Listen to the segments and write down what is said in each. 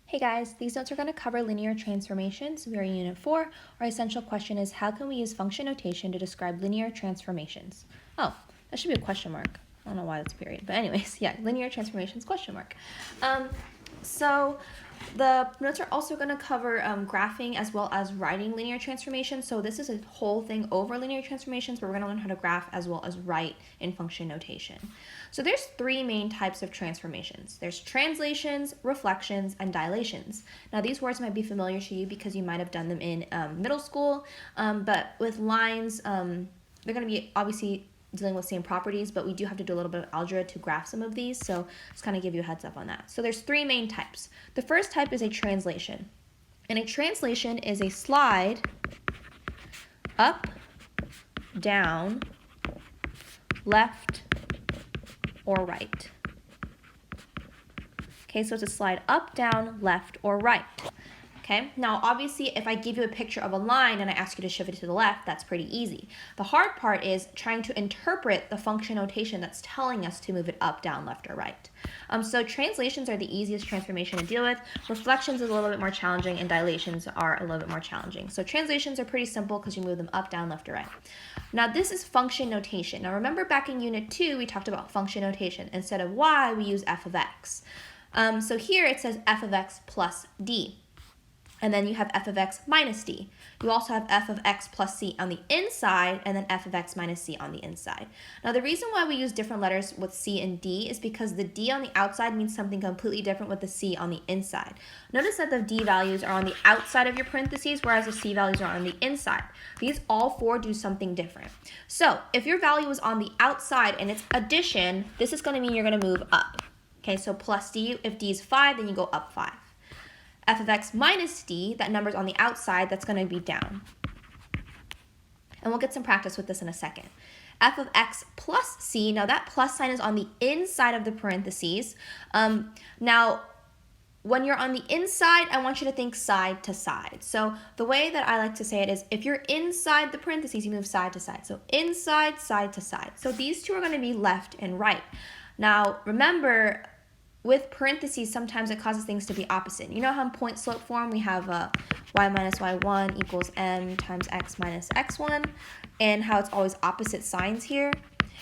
Hey guys, these notes are going to cover linear transformations. We are in Unit 4. Our essential question is, how can we use function notation to describe linear transformations? Oh, that should be a question mark. I don't know why that's a period. But anyways, yeah, linear transformations, question mark. So the notes are also going to cover graphing as well as writing linear transformations. So this is a whole thing over linear transformations, but we're going to learn how to graph as well as write in function notation. So there's three main types of transformations. There's translations, reflections, and dilations. Now these words might be familiar to you because you might have done them in middle school, but with lines, they're going to be obviously dealing with same properties, but we do have to do a little bit of algebra to graph some of these, so just kind of give you a heads up on that. So there's three main types. The first type is a translation, and a translation is a slide up, down, left, or right. Okay, so it's a slide up, down, left, or right. Okay, now obviously if I give you a picture of a line and I ask you to shift it to the left, that's pretty easy. The hard part is trying to interpret the function notation that's telling us to move it up, down, left, or right. So translations are the easiest transformation to deal with. Reflections is a little bit more challenging, and dilations are a little bit more challenging. So translations are pretty simple because you move them up, down, left, or right. Now this is function notation. Now remember back in Unit 2 we talked about function notation. Instead of y, we use f of x. So here it says f of x plus d. And then you have f of x minus d. You also have f of x plus c on the inside, and then f of x minus c on the inside. Now the reason why we use different letters with c and d is because the d on the outside means something completely different with the c on the inside. Notice that the d values are on the outside of your parentheses, whereas the c values are on the inside. These all four do something different. So if your value is on the outside and it's addition, this is going to mean you're going to move up. Okay, so plus d, if d is 5, then you go up 5. F of x minus d, that number's on the outside, that's going to be down. And we'll get some practice with this in a second. F of x plus c, now that plus sign is on the inside of the parentheses. Now, when you're on the inside, I want you to think side to side. So the way that I like to say it is, if you're inside the parentheses, you move side to side. So inside, side to side. So these two are going to be left and right. Now, remember, with parentheses, sometimes it causes things to be opposite. You know how in point slope form we have y minus y1 equals m times x minus x1, and how it's always opposite signs here?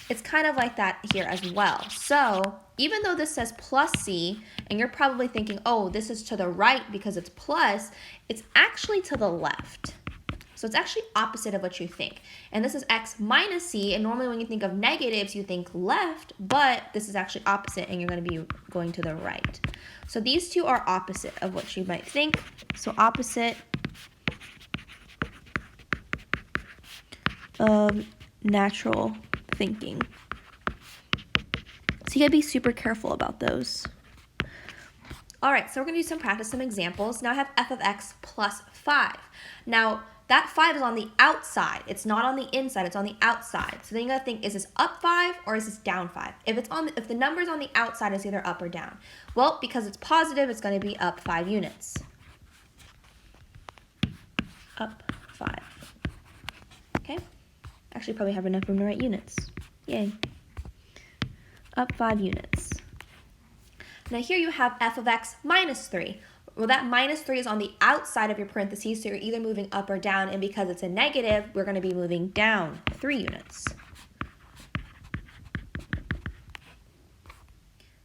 It's kind of like that here as well. So even though this says plus c, and you're probably thinking, oh, this is to the right because it's plus, it's actually to the left. So it's actually opposite of what you think. And this is x minus c, and normally when you think of negatives, you think left, but this is actually opposite, and you're going to be going to the right. So these two are opposite of what you might think. So opposite of natural thinking. So you got to be super careful about those. All right, so we're going to do some practice, some examples. Now I have f of x plus 5. Now, that 5 is on the outside. It's not on the inside, it's on the outside. So then you gotta think, is this up 5 or is this down 5? If the number's on the outside, it's either up or down. Well, because it's positive, it's gonna be up 5 units. Up 5. Okay? Actually, probably have enough room to write units. Yay. Up 5 units. Now here you have f of x minus 3. Well, that minus 3 is on the outside of your parentheses, so you're either moving up or down, and because it's a negative, we're going to be moving down 3 units.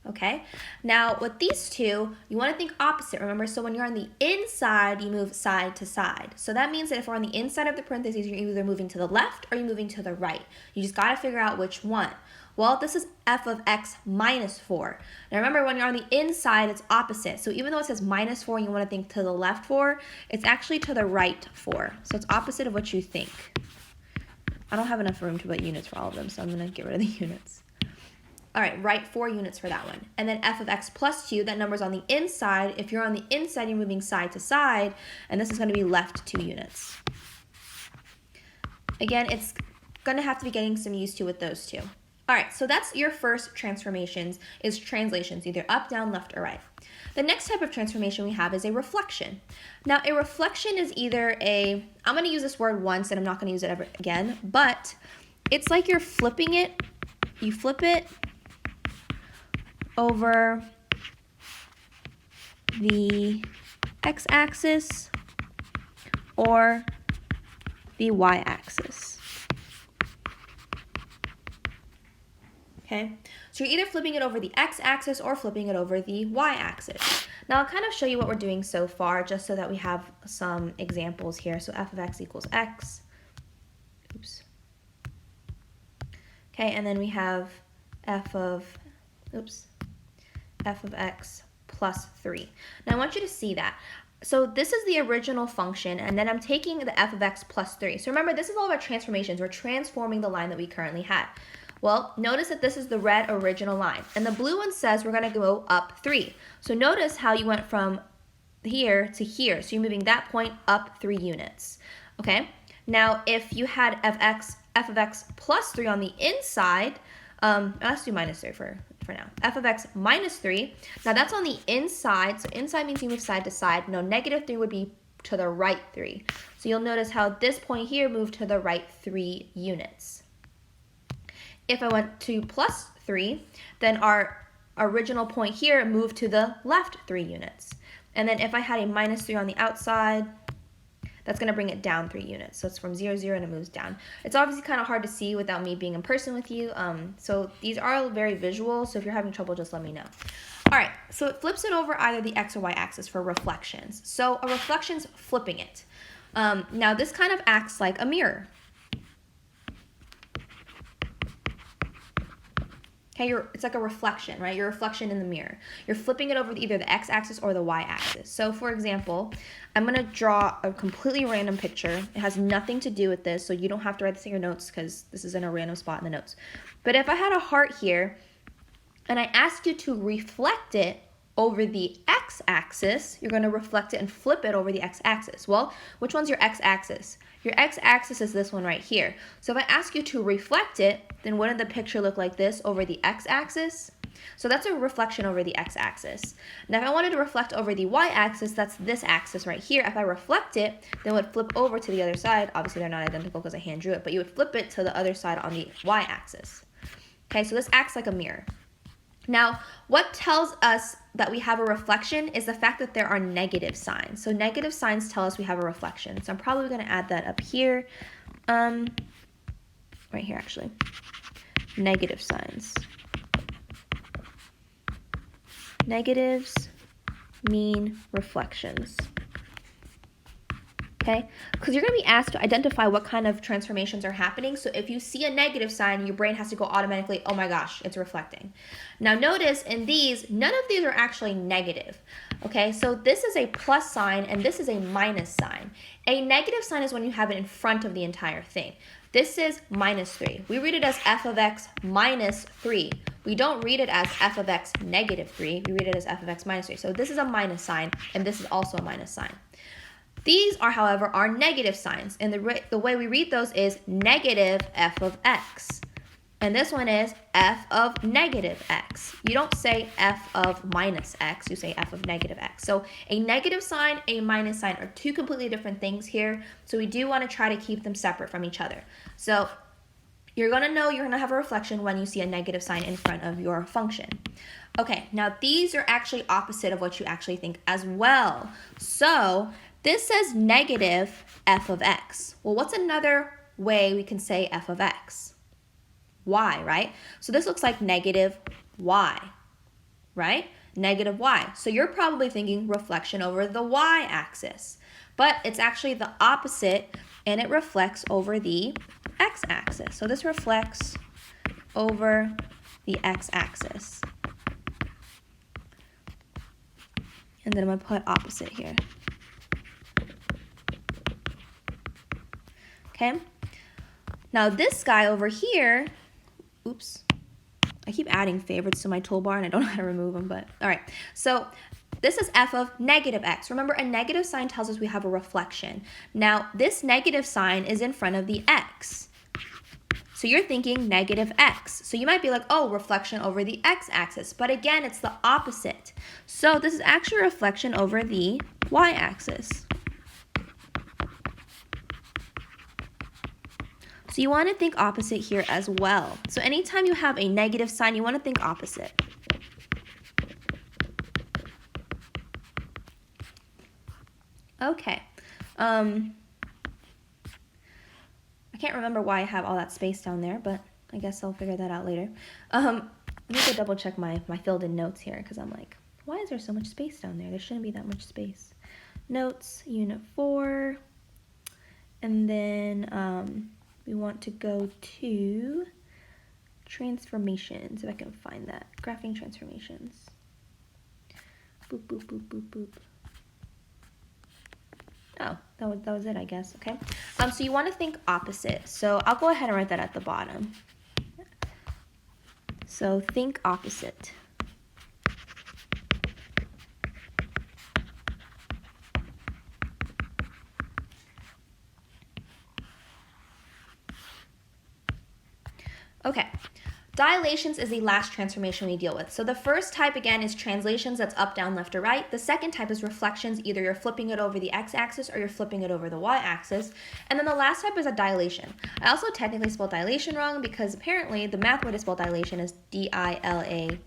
Okay, now with these two, you want to think opposite, remember? So when you're on the inside, you move side to side. So that means that if we're on the inside of the parentheses, you're either moving to the left or you're moving to the right. You just got to figure out which one. Well, this is f of x minus 4. Now remember, when you're on the inside, it's opposite. So even though it says minus 4 and you want to think to the left 4, it's actually to the right 4. So it's opposite of what you think. I don't have enough room to put units for all of them, so I'm going to get rid of the units. All right, write 4 units for that one. And then f of x plus 2, that number's on the inside. If you're on the inside, you're moving side to side, and this is going to be left 2 units. Again, it's going to have to be getting some used to with those two. All right, so that's your first transformations, is translations, either up, down, left, or right. The next type of transformation we have is a reflection. Now, a reflection is either I'm going to use this word once and I'm not going to use it ever again, but it's like you're flipping it. You flip it over the x-axis or the y-axis. Okay, so you're either flipping it over the x-axis or flipping it over the y-axis. Now I'll kind of show you what we're doing so far, just so that we have some examples here. So f of x equals x. Oops. Okay, and then we have f of x plus 3. Now I want you to see that. So this is the original function, and then I'm taking the f of x plus 3. So remember, this is all about transformations. We're transforming the line that we currently had. Well, notice that this is the red original line, and the blue one says we're going to go up 3. So notice how you went from here to here. So you're moving that point up 3 units. Okay? Now, if you had f of x plus 3 on the inside, let's do minus 3 for now. F of x minus 3. Now that's on the inside. So inside means you move side to side. No, negative 3 would be to the right 3. So you'll notice how this point here moved to the right 3 units. If I went to plus 3, then our original point here moved to the left 3 units. And then if I had a minus 3 on the outside, that's going to bring it down 3 units. So it's from 0, 0, and it moves down. It's obviously kind of hard to see without me being in person with you. So these are very visual, so if you're having trouble, just let me know. All right, so it flips it over either the x or y axis for reflections. So a reflection's flipping it. Now this kind of acts like a mirror. Okay, it's like a reflection, right? Your reflection in the mirror. You're flipping it over either the x-axis or the y-axis. So for example, I'm going to draw a completely random picture. It has nothing to do with this, so you don't have to write this in your notes because this is in a random spot in the notes. But if I had a heart here and I asked you to reflect it over the x-axis, you're going to reflect it and flip it over the x-axis. Well, which one's your x-axis? Your x-axis is this one right here. So if I ask you to reflect it, then wouldn't the picture look like this over the x-axis? So that's a reflection over the x-axis. Now if I wanted to reflect over the y-axis, that's this axis right here. If I reflect it, then it would flip over to the other side. Obviously they're not identical because I hand drew it, but you would flip it to the other side on the y-axis. Okay, so this acts like a mirror. Now, what tells us that we have a reflection is the fact that there are negative signs. So negative signs tell us we have a reflection. So I'm probably going to add that up here. Right here, actually. Negative signs. Negatives mean reflections. Okay, because you're going to be asked to identify what kind of transformations are happening. So if you see a negative sign, your brain has to go automatically, oh my gosh, it's reflecting. Now notice in these, none of these are actually negative. Okay, so this is a plus sign and this is a minus sign. A negative sign is when you have it in front of the entire thing. This is minus 3. We read it as f of x minus 3. We don't read it as f of x negative 3. We read it as f of x minus 3. So this is a minus sign and this is also a minus sign. These are, however, our negative signs, and the way we read those is negative f of x. And this one is f of negative x. You don't say f of minus x, you say f of negative x. So a negative sign, a minus sign are two completely different things here, so we do want to try to keep them separate from each other. So you're going to know you're going to have a reflection when you see a negative sign in front of your function. Okay, now these are actually opposite of what you actually think as well. So this says negative f of x. Well, what's another way we can say f of x? Y, right? So this looks like negative y, right? Negative y. So you're probably thinking reflection over the y-axis. But it's actually the opposite, and it reflects over the x-axis. So this reflects over the x-axis. And then I'm going to put opposite here. Okay, now this guy over here, oops, I keep adding favorites to my toolbar and I don't know how to remove them, but all right. So this is f of negative x. Remember, a negative sign tells us we have a reflection. Now this negative sign is in front of the x. So you're thinking negative x. So you might be like, oh, reflection over the x-axis. But again, it's the opposite. So this is actually a reflection over the y-axis. So you want to think opposite here as well. So anytime you have a negative sign, you want to think opposite. Okay. I can't remember why I have all that space down there, but I guess I'll figure that out later. Let me go double check my filled in notes here, because I'm like, why is there so much space down there? There shouldn't be that much space. Notes, unit 4. And then we want to go to transformations, if I can find that. Graphing transformations. Boop, boop, boop, boop, boop. Oh, that was it, I guess. Okay. So you want to think opposite. So I'll go ahead and write that at the bottom. So think opposite. Okay. Dilations is the last transformation we deal with. So the first type, again, is translations. That's up, down, left, or right. The second type is reflections. Either you're flipping it over the x-axis or you're flipping it over the y-axis. And then the last type is a dilation. I also technically spelled dilation wrong because apparently the math way to spell dilation is D-I-L-A-T-I-O-N-S.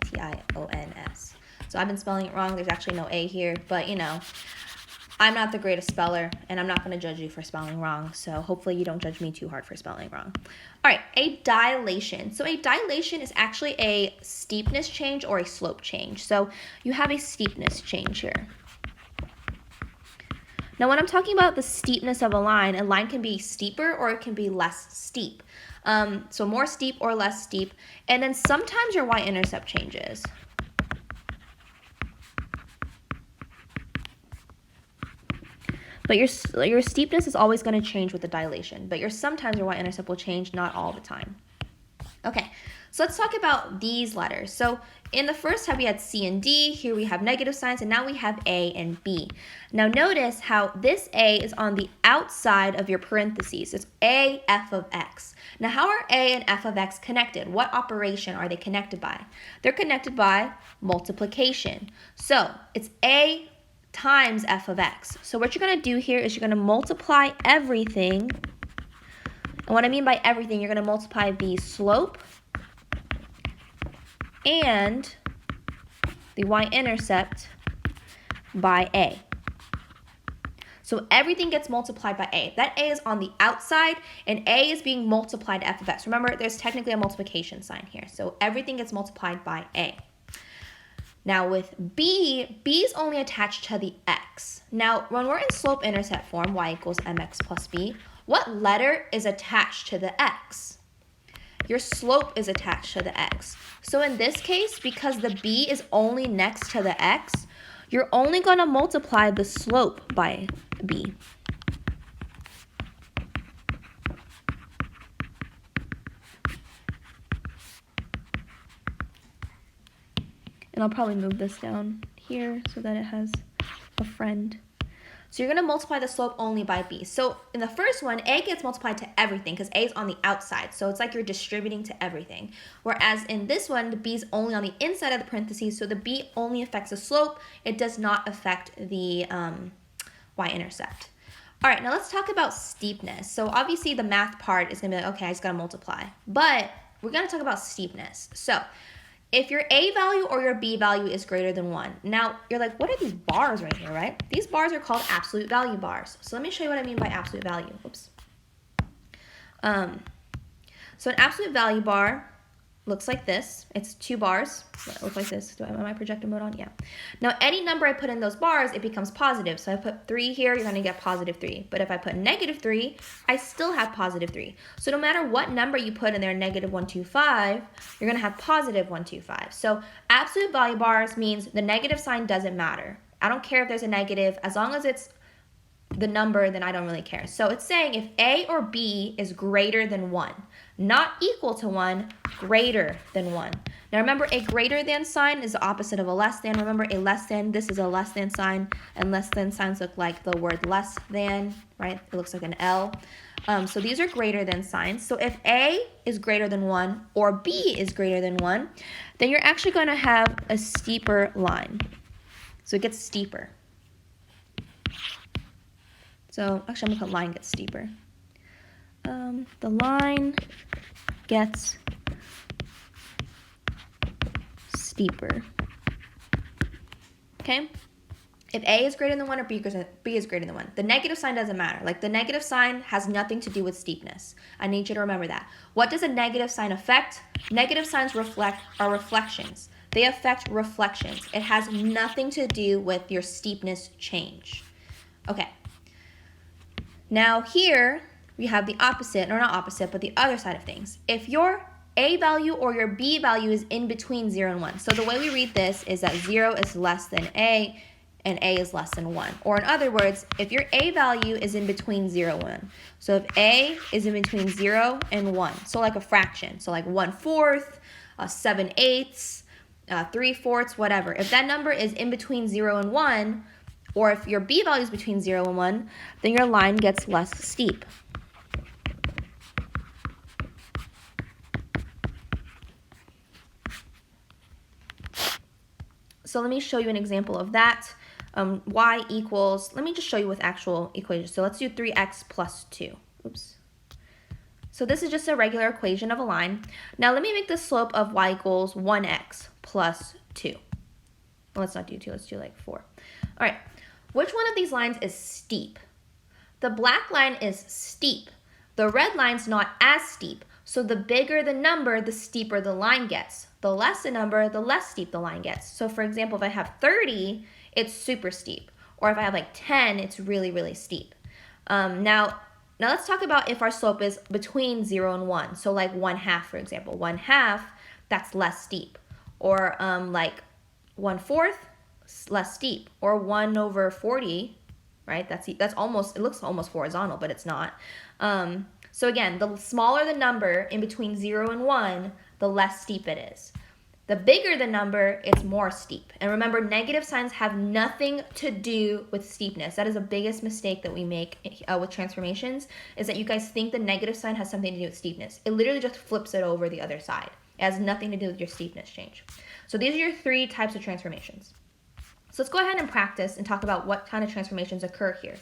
So I've been spelling it wrong. There's actually no A here, but you know, I'm not the greatest speller, and I'm not going to judge you for spelling wrong, so hopefully you don't judge me too hard for spelling wrong. All right, a dilation. So a dilation is actually a steepness change or a slope change. So you have a steepness change here. Now, when I'm talking about the steepness of a line can be steeper or it can be less steep. So more steep or less steep, and then sometimes your y-intercept changes. But your steepness is always going to change with the dilation. But sometimes your y-intercept will change, not all the time. Okay, so let's talk about these letters. So in the first type, we had C and D. Here we have negative signs, and now we have A and B. Now notice how this A is on the outside of your parentheses. It's A, F of X. Now how are A and F of X connected? What operation are they connected by? They're connected by multiplication. So it's A times f of x. So what you're going to do here is you're going to multiply everything. And what I mean by everything, you're going to multiply the slope and the y-intercept by a. So everything gets multiplied by a. That a is on the outside, and a is being multiplied to f of x. Remember, there's technically a multiplication sign here. So everything gets multiplied by a. Now with B, B is only attached to the x. Now when we're in slope-intercept form, y equals mx plus b, what letter is attached to the x? Your slope is attached to the x. So in this case, because the b is only next to the x, you're only going to multiply the slope by b. And I'll probably move this down here so that it has a friend. So you're going to multiply the slope only by b. So in the first one, a gets multiplied to everything because a is on the outside. So it's like you're distributing to everything. Whereas in this one, the b is only on the inside of the parentheses. So the b only affects the slope. It does not affect the y-intercept. All right, now let's talk about steepness. So obviously the math part is going to be like, okay, I just got to multiply. But we're going to talk about steepness. So if your A value or your B value is greater than 1. Now, you're like, what are these bars right here, right? These bars are called absolute value bars. So let me show you what I mean by absolute value. Oops. So an absolute value bar looks like this. It's 2 bars. It looks like this. Am I projector mode on? Yeah. Now, any number I put in those bars, it becomes positive. So I put 3 here, you're going to get positive 3. But if I put negative 3, I still have positive 3. So no matter what number you put in there, negative 125, you're going to have positive 125. So absolute value bars means the negative sign doesn't matter. I don't care if there's a negative. As long as it's the number, then I don't really care. So it's saying if A or B is greater than 1, not equal to 1, greater than 1. Now remember, a greater than sign is the opposite of a less than. Remember, a less than, this is a less than sign, and less than signs look like the word less than, right? It looks like an L. So these are greater than signs. So if A is greater than 1 or B is greater than 1, then you're actually going to have a steeper line. So it gets steeper. So actually, I'm going to put line gets steeper. The line gets steeper. Okay? if A is greater than 1 or B is greater than 1. The negative sign doesn't matter. Like, the negative sign has nothing to do with steepness. I need you to remember that. What does a negative sign affect? Negative signs are reflections. They affect reflections. It has nothing to do with your steepness change. Okay. Now here we have the opposite, or not opposite, but the other side of things. If your A value or your B value is in between 0 and 1. So the way we read this is that 0 is less than A and A is less than 1. Or in other words, if your A value is in between 0 and 1. So if A is in between 0 and 1, so like a fraction, so like 1/4, 7/8, 3/4, whatever. If that number is in between 0 and 1, or if your B value is between 0 and 1, then your line gets less steep. So let me show you an example of that. Y equals, let me just show you with actual equations. So let's do 3x plus 2. Oops. So this is just a regular equation of a line. Now let me make the slope of y equals 1x plus 2. Well, let's not do 2, let's do like 4. All right, which one of these lines is steep? The black line is steep. The red line's not as steep. So the bigger the number, the steeper the line gets. The less the number, the less steep the line gets. So for example, if I have 30, it's super steep. Or if I have like 10, it's really, really steep. Now let's talk about if our slope is between 0 and 1. So like 1/2, for example. 1/2, that's less steep. Or like 1/4, less steep. Or 1/40, right? That's almost, it looks almost horizontal, but it's not. So again, the smaller the number in between 0 and 1, the less steep it is. The bigger the number, it's more steep. And remember, negative signs have nothing to do with steepness. That is the biggest mistake that we make with transformations, is that you guys think the negative sign has something to do with steepness. It literally just flips it over the other side. It has nothing to do with your steepness change. So these are your 3 types of transformations. So let's go ahead and practice and talk about what kind of transformations occur here.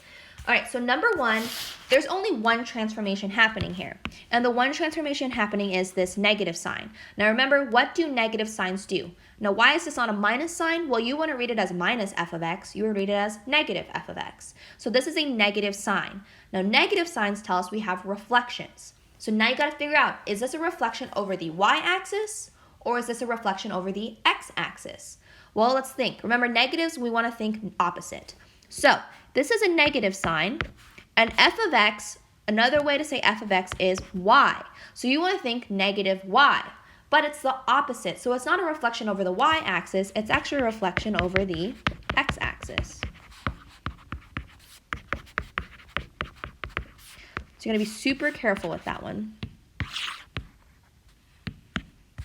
All right, so number 1, there's only one transformation happening here. And the one transformation happening is this negative sign. Now remember, what do negative signs do? Now why is this not a minus sign? Well, you want to read it as minus f of x. You would read it as negative f of x. So this is a negative sign. Now negative signs tell us we have reflections. So now you got to figure out, is this a reflection over the y-axis or is this a reflection over the x-axis? Well, let's think. Remember, negatives, we want to think opposite. So this is a negative sign, and f of x, another way to say f of x is y. So you want to think negative y, but it's the opposite. So it's not a reflection over the y-axis, it's actually a reflection over the x-axis. So you're going to be super careful with that one.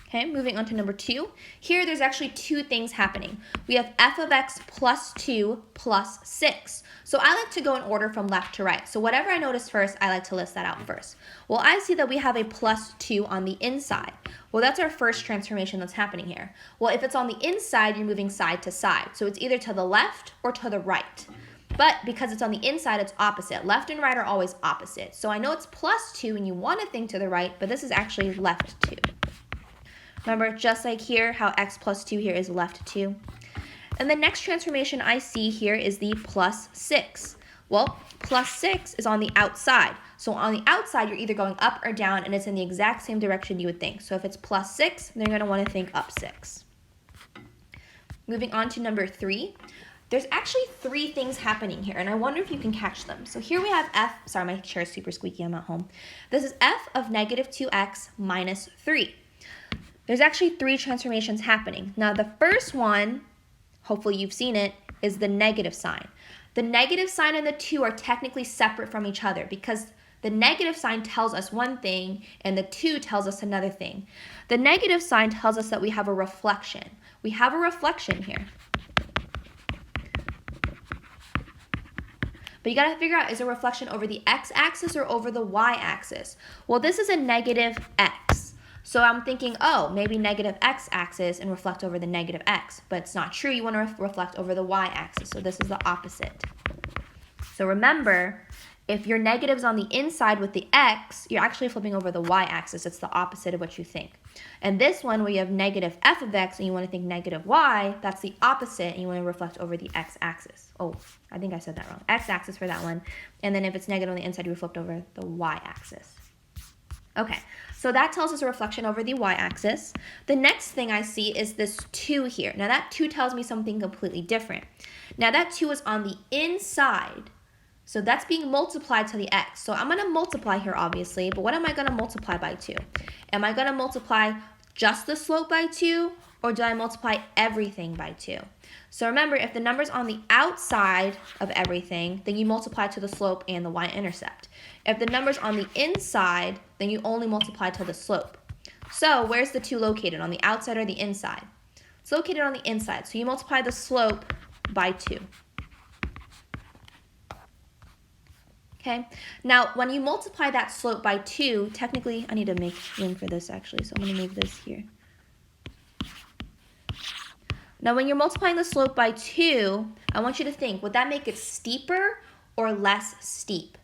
Okay, moving on to number 2. Here, there's actually 2 things happening. We have f of x plus 2 plus 6. So I like to go in order from left to right. So whatever I notice first, I like to list that out first. Well, I see that we have a plus 2 on the inside. Well, that's our first transformation that's happening here. Well, if it's on the inside, you're moving side to side. So it's either to the left or to the right. But because it's on the inside, it's opposite. Left and right are always opposite. So I know it's plus 2 and you want to think to the right, but this is actually left 2. Remember, just like here, how x plus 2 here is left 2. And the next transformation I see here is the plus 6. Well, plus 6 is on the outside. So on the outside, you're either going up or down, and it's in the exact same direction you would think. So if it's plus 6, then you're going to want to think up 6. Moving on to number 3. There's actually 3 things happening here, and I wonder if you can catch them. So here we have f, sorry, my chair is super squeaky, I'm at home. This is f of negative 2x minus 3. There's actually 3 transformations happening. Now the first one, hopefully you've seen it, is the negative sign. The negative sign and the 2 are technically separate from each other because the negative sign tells us one thing and the 2 tells us another thing. The negative sign tells us that we have a reflection. We have a reflection here. But you got to figure out, is it a reflection over the x-axis or over the y-axis? Well, this is a negative x. So I'm thinking, oh, maybe negative x-axis and reflect over the negative x. But it's not true. You want to reflect over the y-axis. So this is the opposite. So remember, if your negative's on the inside with the x, you're actually flipping over the y-axis. It's the opposite of what you think. And this one, where you have negative f of x and you want to think negative y, that's the opposite, and you want to reflect over the x-axis. Oh, I think I said that wrong. X-axis for that one. And then if it's negative on the inside, you reflect over the y-axis. Okay, so that tells us a reflection over the y-axis. The next thing I see is this 2 here. Now that 2 tells me something completely different. Now that 2 is on the inside, so that's being multiplied to the x. So I'm going to multiply here, obviously, but what am I going to multiply by 2? Am I going to multiply just the slope by 2, or do I multiply everything by 2? So remember, if the number's on the outside of everything, then you multiply to the slope and the y-intercept. If the number's on the inside, then you only multiply to the slope. So where's the 2 located, on the outside or the inside? It's located on the inside, so you multiply the slope by 2. Okay, now when you multiply that slope by 2, technically, I need to make room for this actually, so I'm going to move this here. Now when you're multiplying the slope by 2, I want you to think, would that make it steeper or less steep?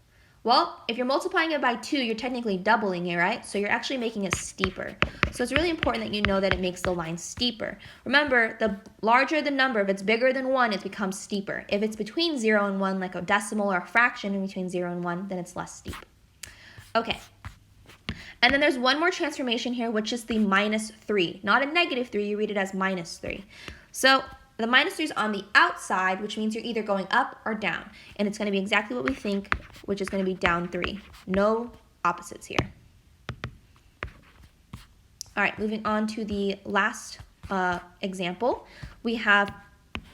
Well, if you're multiplying it by 2, you're technically doubling it, right? So you're actually making it steeper. So it's really important that you know that it makes the line steeper. Remember, the larger the number, if it's bigger than 1, it becomes steeper. If it's between 0 and 1, like a decimal or a fraction in between 0 and 1, then it's less steep. Okay. And then there's one more transformation here, which is the -3. Not a -3, you read it as -3. So the -3 is on the outside, which means you're either going up or down. And it's going to be exactly what we think, which is going to be down 3. No opposites here. All right, moving on to the last example. We have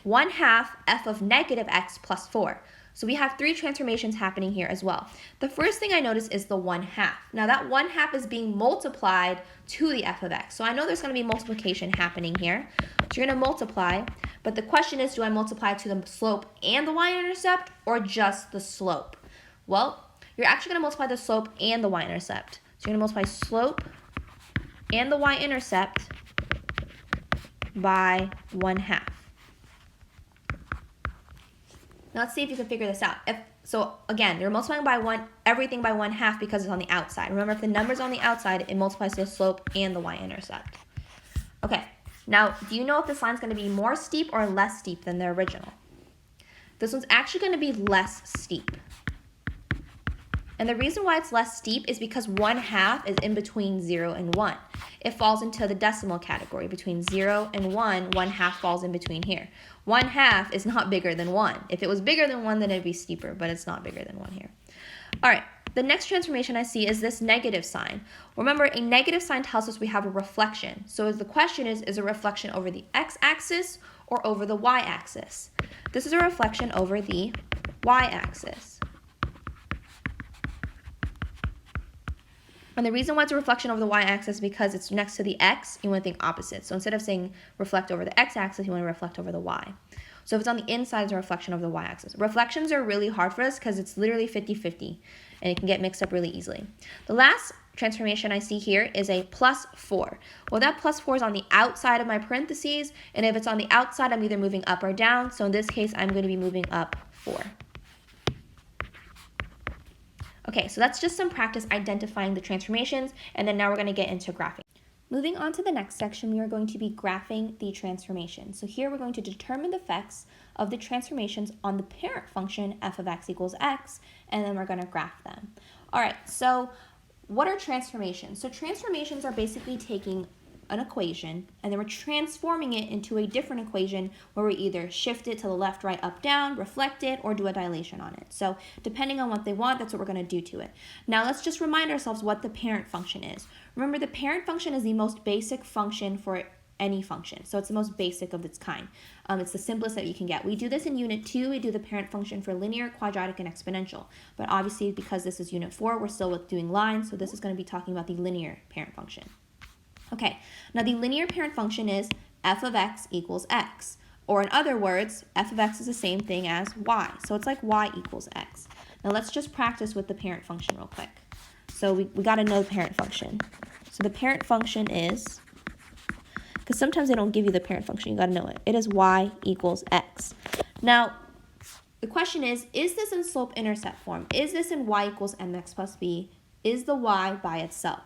1/2 f of negative x plus 4. So we have 3 transformations happening here as well. The first thing I notice is the 1/2. Now that 1/2 is being multiplied to the f of x. So I know there's going to be multiplication happening here. So you're going to multiply, but the question is, do I multiply to the slope and the y-intercept, or just the slope? Well, you're actually going to multiply the slope and the y-intercept. So you're going to multiply slope and the y-intercept by 1/2. Now let's see if you can figure this out. So again, you're multiplying by everything by 1/2 because it's on the outside. Remember, if the number's on the outside, it multiplies the slope and the y-intercept. Okay, now do you know if this line's going to be more steep or less steep than the original? This one's actually going to be less steep. And the reason why it's less steep is because 1/2 is in between 0 and 1. It falls into the decimal category. Between 0 and 1, 1/2 falls in between here. 1/2 is not bigger than 1. If it was bigger than 1, then it'd be steeper, but it's not bigger than 1 here. All right, the next transformation I see is this negative sign. Remember, a negative sign tells us we have a reflection. So the question is a reflection over the x-axis or over the y-axis? This is a reflection over the y-axis. And the reason why it's a reflection over the y-axis is because it's next to the x, you want to think opposite. So instead of saying reflect over the x-axis, you want to reflect over the y. So if it's on the inside, it's a reflection over the y-axis. Reflections are really hard for us because it's literally 50-50, and it can get mixed up really easily. The last transformation I see here is a +4. Well, that +4 is on the outside of my parentheses, and if it's on the outside, I'm either moving up or down. So in this case, I'm going to be moving up 4. Okay, so that's just some practice identifying the transformations, and then now we're going to get into graphing. Moving on to the next section, we are going to be graphing the transformation. So here we're going to determine the effects of the transformations on the parent function f of x equals x, and then we're going to graph them. All right, so what are transformations? So transformations are basically taking an equation, and then we're transforming it into a different equation where we either shift it to the left, right, up, down, reflect it, or do a dilation on it. So depending on what they want, that's what we're going to do to it. Now let's just remind ourselves what the parent function is. Remember, the parent function is the most basic function for any function. So it's the most basic of its kind. It's the simplest that you can get. We do this in Unit 2. We do the parent function for linear, quadratic, and exponential. But obviously, because this is Unit 4, we're still doing lines, so this is going to be talking about the linear parent function. Okay, now the linear parent function is f of x equals x. Or in other words, f of x is the same thing as y. So it's like y equals x. Now let's just practice with the parent function real quick. So we got to know the parent function. So the parent function is, because sometimes they don't give you the parent function, you got to know it. It is y equals x. Now, the question is this in slope-intercept form? Is this in y equals mx plus b? Is the y by itself?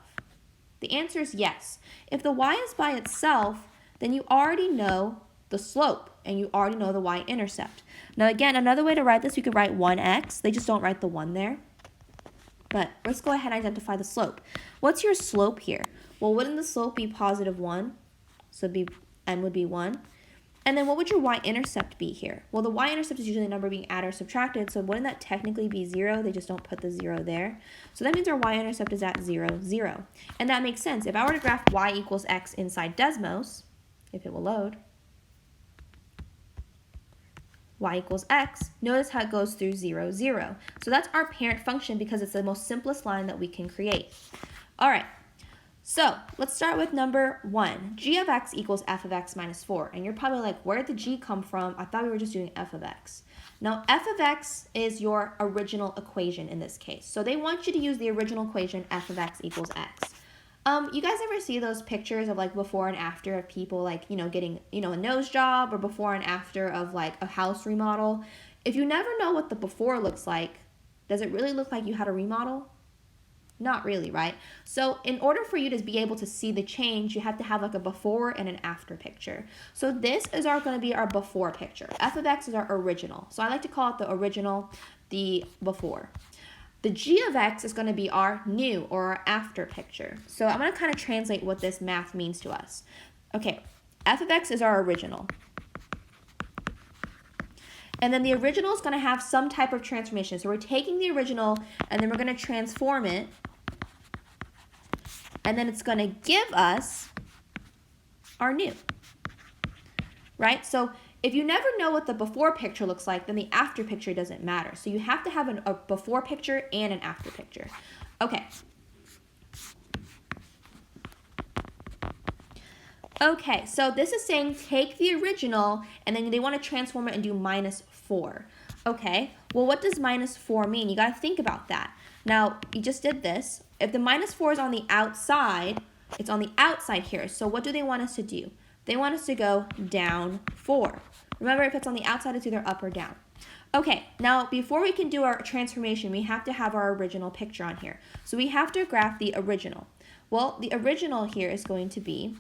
The answer is yes. If the y is by itself, then you already know the slope and you already know the y-intercept. Now again, another way to write this, you could write 1x. They just don't write the 1 there. But let's go ahead and identify the slope. What's your slope here? Well, wouldn't the slope be positive 1? So n would be 1. And then what would your y-intercept be here? Well, the y-intercept is usually a number being added or subtracted, so wouldn't that technically be 0? They just don't put the 0 there. So that means our y-intercept is at 0, 0. And that makes sense. If I were to graph y equals x inside Desmos, if it will load, y equals x, notice how it goes through 0, 0. So that's our parent function because it's the most simplest line that we can create. All right. So let's start with number 1. G of x equals f of x minus 4. And you're probably like, where did the g come from? I thought we were just doing f of x. Now, f of x is your original equation in this case. So they want you to use the original equation, f of x equals x. You guys ever see those pictures of like before and after of people like, getting, a nose job, or before and after of like a house remodel? If you never know what the before looks like, does it really look like you had a remodel? Not really, right? So in order for you to be able to see the change, you have to have like a before and an after picture. So this is going to be our before picture. F of x is our original. So I like to call it the original, the before. The g of x is going to be our new or our after picture. So I'm going to kind of translate what this math means to us. Okay, f of x is our original. And then the original is going to have some type of transformation. So we're taking the original and then we're going to transform it. And then it's going to give us our new, right? So if you never know what the before picture looks like, then the after picture doesn't matter. So you have to have a before picture and an after picture. Okay. Okay, so this is saying take the original and then they want to transform it and do minus 4. Okay, well, what does minus 4 mean? You got to think about that. Now, you just did this. If the minus 4 is on the outside, it's on the outside here. So what do they want us to do? They want us to go down 4. Remember, if it's on the outside, it's either up or down. Okay, now before we can do our transformation, we have to have our original picture on here. So we have to graph the original. Well, the original here is going to be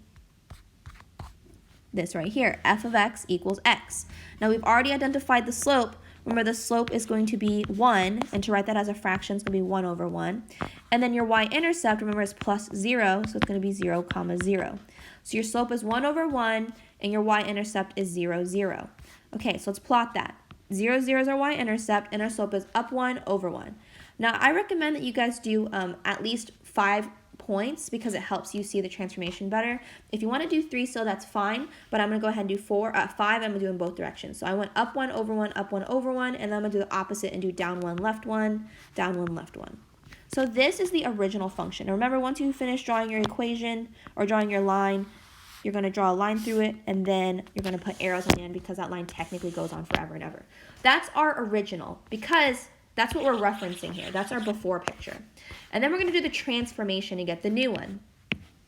this right here, f of x equals x. Now we've already identified the slope. Remember, the slope is going to be 1, and to write that as a fraction, it's going to be 1 over 1. And then your y-intercept, remember, is plus 0, so it's going to be 0, 0. So your slope is 1 over 1, and your y-intercept is 0, 0. Okay, so let's plot that. 0, 0 is our y-intercept, and our slope is up 1 over 1. Now, I recommend that you guys do at least 5 points because it helps you see the transformation better. If you want to do 3 still, that's fine, but I'm going to go ahead and do 5. I'm going to do in both directions. So I went up 1 over 1, up 1 over 1, and then I'm going to do the opposite and do down 1, left 1, down 1, left 1. So this is the original function. And remember, once you finish drawing your equation or drawing your line, you're going to draw a line through it, and then you're going to put arrows on the end because that line technically goes on forever and ever. That's our original because that's what we're referencing here. That's our before picture. And then we're going to do the transformation to get the new one.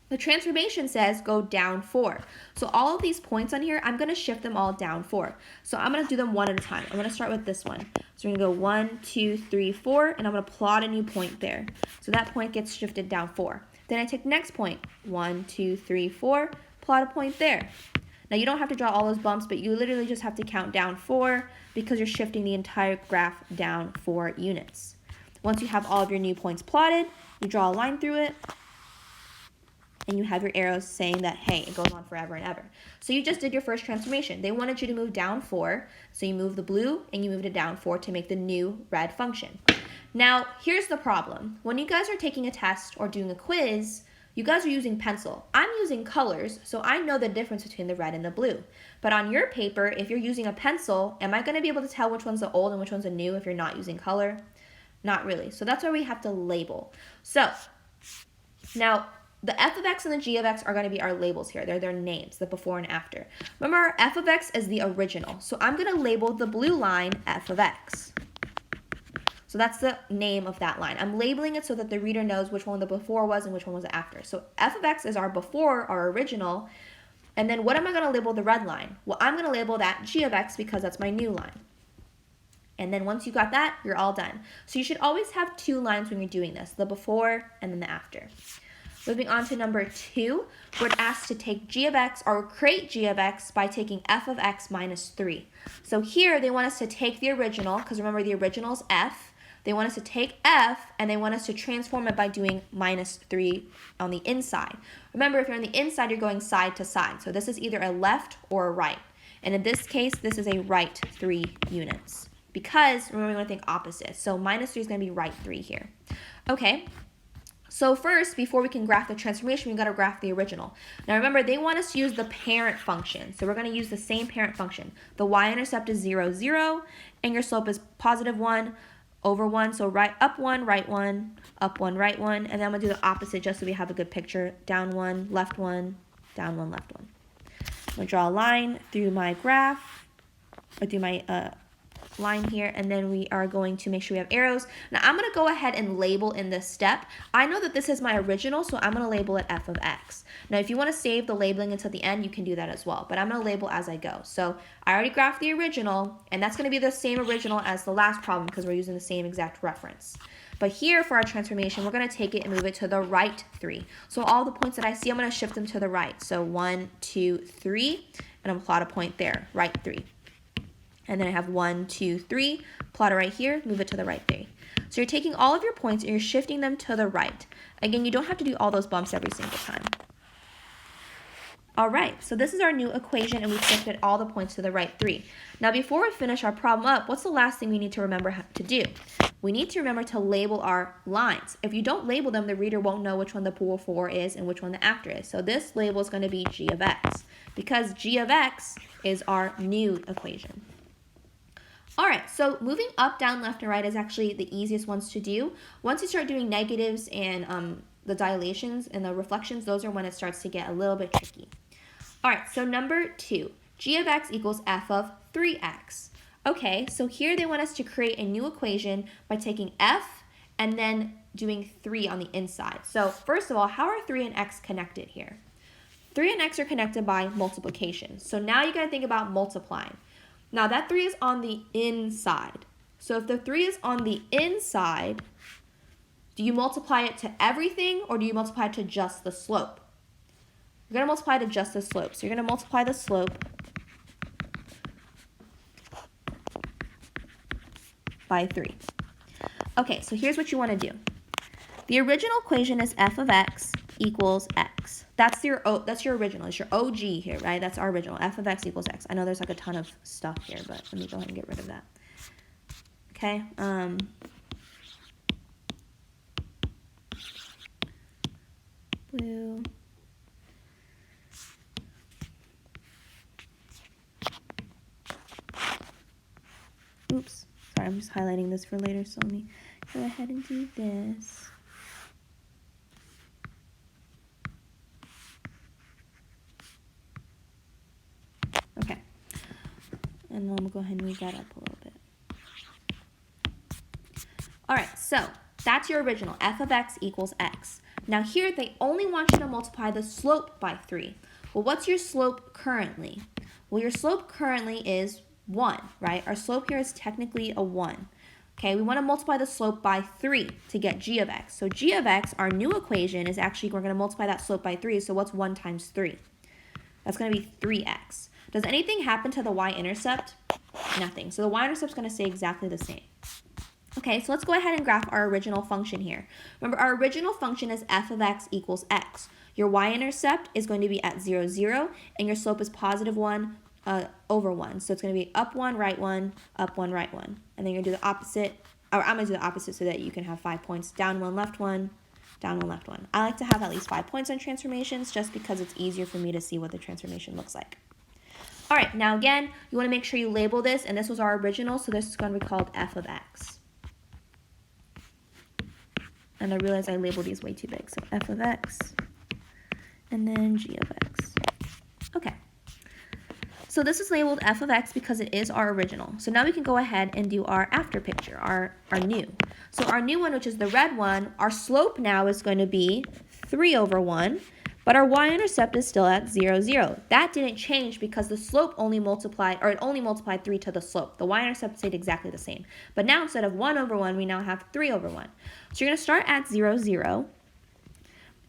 The transformation says go down 4. So all of these points on here, I'm going to shift them all down 4. So I'm going to do them one at a time. I'm going to start with this one. So we're going to go 1, 2, 3, 4, and I'm going to plot a new point there. So that point gets shifted down 4. Then I take the next point, 1, 2, 3, 4, plot a point there. Now you don't have to draw all those bumps, but you literally just have to count down 4 because you're shifting the entire graph down 4 units. Once you have all of your new points plotted, you draw a line through it, and you have your arrows saying that, hey, it goes on forever and ever. So you just did your first transformation. They wanted you to move down 4, so you move the blue and you moved it down 4 to make the new red function. Now, here's the problem. When you guys are taking a test or doing a quiz, you guys are using pencil. I'm using colors, so I know the difference between the red and the blue. But on your paper, if you're using a pencil, am I going to be able to tell which one's the old and which one's the new if you're not using color? Not really. So that's why we have to label. So now the f of x and the g of x are going to be our labels here. They're their names, the before and after. Remember, our f of x is the original. So I'm going to label the blue line f of x. So that's the name of that line. I'm labeling it so that the reader knows which one the before was and which one was the after. So f of x is our before, our original. And then what am I going to label the red line? Well, I'm going to label that g of x because that's my new line. And then once you got that, you're all done. So you should always have 2 lines when you're doing this, the before and then the after. Moving on to number 2, we're asked to take g of x or create g of x by taking f of x minus 3. So here they want us to take the original, because remember the original is f. They want us to take f and they want us to transform it by doing minus 3 on the inside. Remember, if you're on the inside, you're going side to side. So this is either a left or a right. And in this case, this is a right 3 units. Because, remember, we want to think opposite. So minus 3 is going to be right 3 here. Okay. So first, before we can graph the transformation, we've got to graph the original. Now remember, they want us to use the parent function. So we're going to use the same parent function. The y-intercept is 0, 0, and your slope is positive 1 over 1. So right up 1, right 1, up 1, right 1. And then I'm going to do the opposite just so we have a good picture. Down 1, left 1, down 1, left 1. I'm going to draw a line through my graph, or through my line here, and then we are going to make sure we have arrows. Now I'm going to go ahead and label in this step. I know that this is my original, so I'm going to label it f of x. Now if you want to save the labeling until the end, you can do that as well, but I'm going to label as I go. So I already graphed the original, and that's going to be the same original as the last problem because we're using the same exact reference. But here for our transformation, we're going to take it and move it to the right 3. So all the points that I see, I'm going to shift them to the right. So 1, 2, 3, and I'm going to plot a point there, right 3. And then I have 1, 2, 3, plot it right here, move it to the right 3. So you're taking all of your points and you're shifting them to the right. Again, you don't have to do all those bumps every single time. All right, so this is our new equation and we shifted all the points to the right 3. Now before we finish our problem up, what's the last thing we need to remember to do? We need to remember to label our lines. If you don't label them, the reader won't know which one the before is and which one the after is. So this label is going to be g of x because g of x is our new equation. All right, so moving up, down, left, and right is actually the easiest ones to do. Once you start doing negatives and the dilations and the reflections, those are when it starts to get a little bit tricky. All right, so number 2, g of x equals f of 3x. Okay, so here they want us to create a new equation by taking f and then doing 3 on the inside. So first of all, how are 3 and x connected here? 3 and x are connected by multiplication. So now you got to think about multiplying. Now that 3 is on the inside. So if the 3 is on the inside, do you multiply it to everything or do you multiply it to just the slope? You're going to multiply to just the slope. So you're going to multiply the slope by 3. Okay, so here's what you want to do. The original equation is f of x equals x. That's your original. It's your OG here, right? That's our original. F of x equals x. I know there's like a ton of stuff here, but let me go ahead and get rid of that. Okay. Blue. Oops. Sorry, I'm just highlighting this for later, so let me go ahead and do this. Okay. And then we'll go ahead and move that up a little bit. All right, so that's your original, f of x equals x. Now here, they only want you to multiply the slope by 3. Well, what's your slope currently? Well, your slope currently is 1, right? Our slope here is technically a 1. Okay, we want to multiply the slope by 3 to get g of x. So g of x, our new equation, is actually, we're going to multiply that slope by 3. So what's 1 times 3? That's going to be 3x. Does anything happen to the y-intercept? Nothing. So the y-intercept is going to stay exactly the same. Okay, so let's go ahead and graph our original function here. Remember, our original function is f of x equals x. Your y-intercept is going to be at 0, 0, and your slope is positive 1 over 1. So it's going to be up 1, right 1, up 1, right 1. And then you're going to do the opposite, or I'm going to do the opposite so that you can have 5 points. Down 1, left 1, down 1, left 1. I like to have at least 5 points on transformations just because it's easier for me to see what the transformation looks like. All right, now again, you want to make sure you label this, and this was our original, so this is going to be called f of x. And I realize I labeled these way too big, so f of x, and then g of x. Okay. So this is labeled f of x because it is our original. So now we can go ahead and do our after picture, our new. So our new one, which is the red one, our slope now is going to be 3 over 1, but our y-intercept is still at 0, 0. That didn't change because the slope only multiplied, or it only multiplied 3 to the slope. The y-intercept stayed exactly the same. But now instead of 1 over 1, we now have 3 over 1. So you're going to start at 0, 0.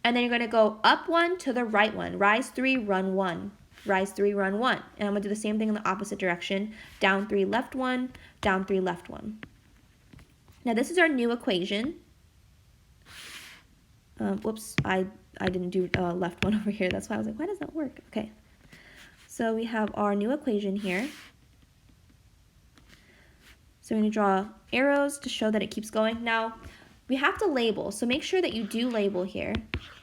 And then you're going to go up 1 to the right 1. Rise 3, run 1. Rise 3, run 1. And I'm going to do the same thing in the opposite direction. Down 3, left 1, down 3, left 1. Now this is our new equation. Whoops, I didn't do left 1 over here. That's why I was like, why does that work? Okay. So we have our new equation here. So we're going to draw arrows to show that it keeps going. Now, we have to label, so make sure that you do label here.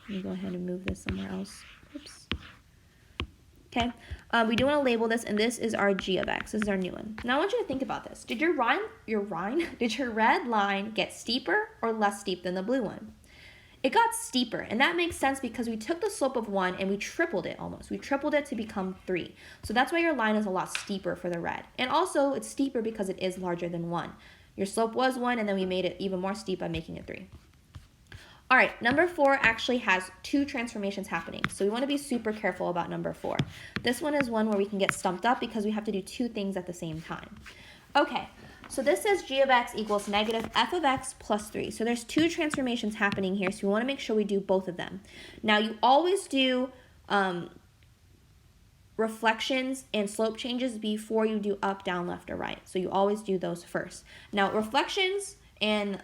Let me go ahead and move this somewhere else. Oops. Okay, we do want to label this, and this is our g of x. This is our new one. Now I want you to think about this. Did your red line get steeper or less steep than the blue one? It got steeper, and that makes sense because we took the slope of 1 and we tripled it almost. We tripled it to become 3. So that's why your line is a lot steeper for the red. And also, it's steeper because it is larger than 1. Your slope was 1, and then we made it even more steep by making it 3. All right, number 4 actually has 2 transformations happening. So we want to be super careful about number 4. This one is one where we can get stumped up because we have to do 2 things at the same time. Okay. So this says g of x equals negative f of x plus 3. So there's 2 transformations happening here, so we want to make sure we do both of them. Now you always do reflections and slope changes before you do up, down, left, or right. So you always do those first. Now reflections and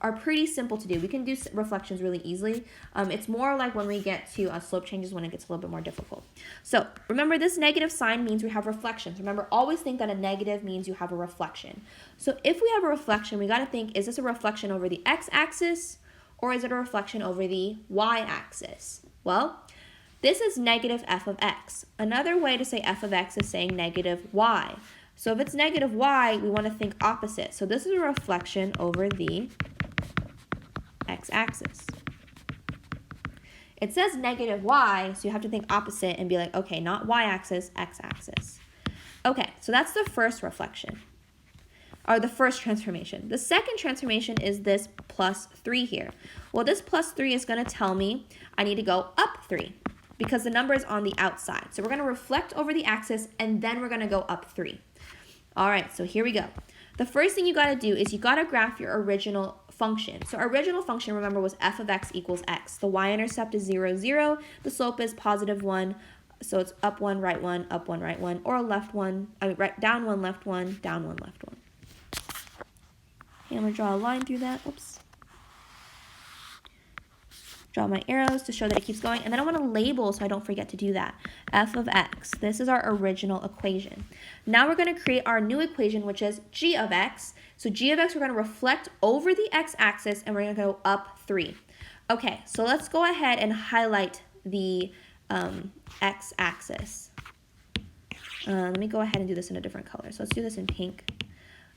are pretty simple to do. We can do reflections really easily. It's more like when we get to slope changes when it gets a little bit more difficult. So remember, this negative sign means we have reflections. Remember, always think that a negative means you have a reflection. So if we have a reflection, we got to think, is this a reflection over the x-axis or is it a reflection over the y-axis? Well, this is negative f of x. Another way to say f of x is saying negative y. So if it's negative y, we want to think opposite. So this is a reflection over the x-axis. It says negative y, so you have to think opposite and be like, okay, not y-axis, x-axis. Okay, so that's the first reflection, or the first transformation. The second transformation is this plus 3 here. Well, this plus 3 is going to tell me I need to go up 3 because the number is on the outside. So we're going to reflect over the axis, and then we're going to go up 3. All right, so here we go. The first thing you got to do is you got to graph your original function. So our original function, remember, was f of x equals x. The y-intercept is 0, 0. The slope is positive 1. So it's up 1, right 1, up 1, right 1, or left 1, down 1, left 1, down 1, left 1. Okay, I'm going to draw a line through that. Oops. Draw my arrows to show that it keeps going. And then I want to label so I don't forget to do that. F of x. This is our original equation. Now we're going to create our new equation, which is g of x. So g of x, we're going to reflect over the x-axis, and we're going to go up 3. Okay, so let's go ahead and highlight the x-axis. Let me go ahead and do this in a different color. So let's do this in pink.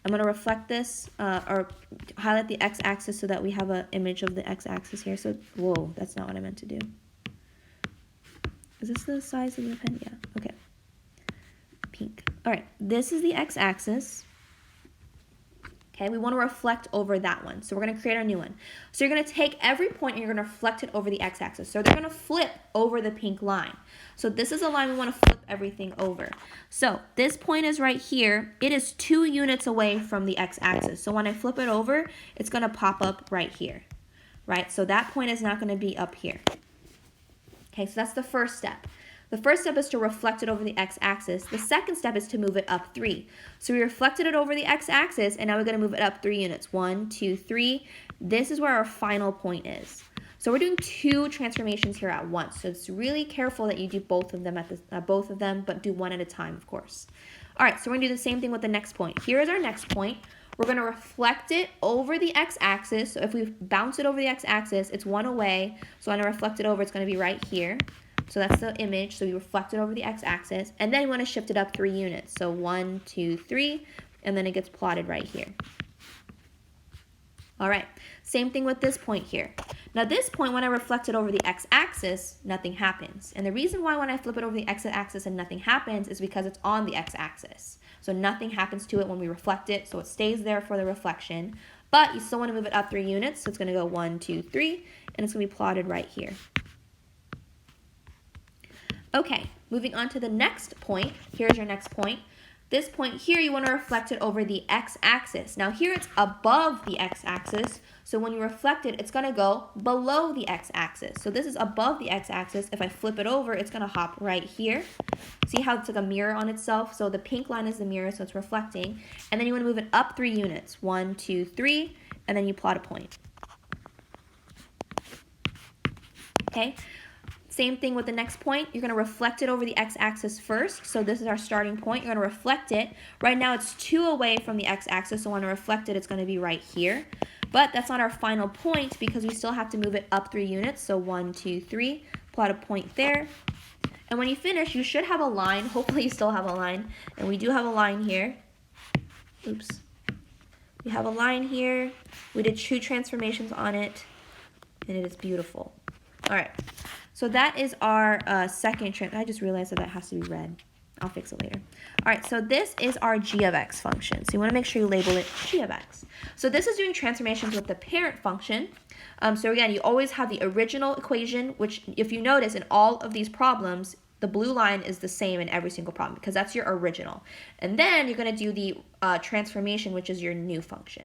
I'm going to reflect this or highlight the x-axis so that we have an image of the x-axis here. So, whoa, that's not what I meant to do. Is this the size of the pen? Yeah, okay. Pink. All right, this is the x-axis. Okay, we want to reflect over that one. So we're going to create our new one. So you're going to take every point and you're going to reflect it over the x-axis. So they're going to flip over the pink line. So this is a line we want to flip everything over. So this point is right here. It is 2 units away from the x-axis. So when I flip it over, it's going to pop up right here, right? So that point is not going to be up here. Okay, so that's the first step. The first step is to reflect it over the x-axis. The second step is to move it up 3. So we reflected it over the x-axis, and now we're going to move it up 3 units. 1, 2, 3. This is where our final point is. So we're doing 2 transformations here at once. So it's really careful that you do both of them but do one at a time, of course. All right, so we're going to do the same thing with the next point. Here is our next point. We're going to reflect it over the x-axis. So if we bounce it over the x-axis, it's 1 away. So when I reflect it over, it's going to be right here. So that's the image. So we reflect it over the x-axis. And then we want to shift it up 3 units. So 1, 2, 3. And then it gets plotted right here. All right. Same thing with this point here. Now this point, when I reflect it over the x-axis, nothing happens. And the reason why when I flip it over the x-axis and nothing happens is because it's on the x-axis. So nothing happens to it when we reflect it. So it stays there for the reflection. But you still want to move it up 3 units. So it's going to go 1, 2, 3. And it's going to be plotted right here. Okay, moving on to the next point. Here's your next point. This point here, you want to reflect it over the x-axis. Now here it's above the x-axis, so when you reflect it, it's going to go below the x-axis. So this is above the x-axis. If I flip it over, it's going to hop right here. See how it's like a mirror on itself? So the pink line is the mirror, so it's reflecting. And then you want to move it up 3 units. 1, 2, 3, and then you plot a point. Okay? Same thing with the next point. You're going to reflect it over the x-axis first. So this is our starting point. You're going to reflect it. Right now it's 2 away from the x-axis, so when I reflect it, it's going to be right here. But that's not our final point because we still have to move it up 3 units. So 1, 2, 3, plot a point there. And when you finish, you should have a line. Hopefully you still have a line. And we do have a line here. Oops. We have a line here. We did 2 transformations on it. And it is beautiful. All right. So that is our second I just realized that has to be red. I'll fix it later. All right, so this is our g of x function. So you want to make sure you label it g of x. So this is doing transformations with the parent function. So again, you always have the original equation, which if you notice in all of these problems, the blue line is the same in every single problem because that's your original. And then you're going to do the transformation, which is your new function.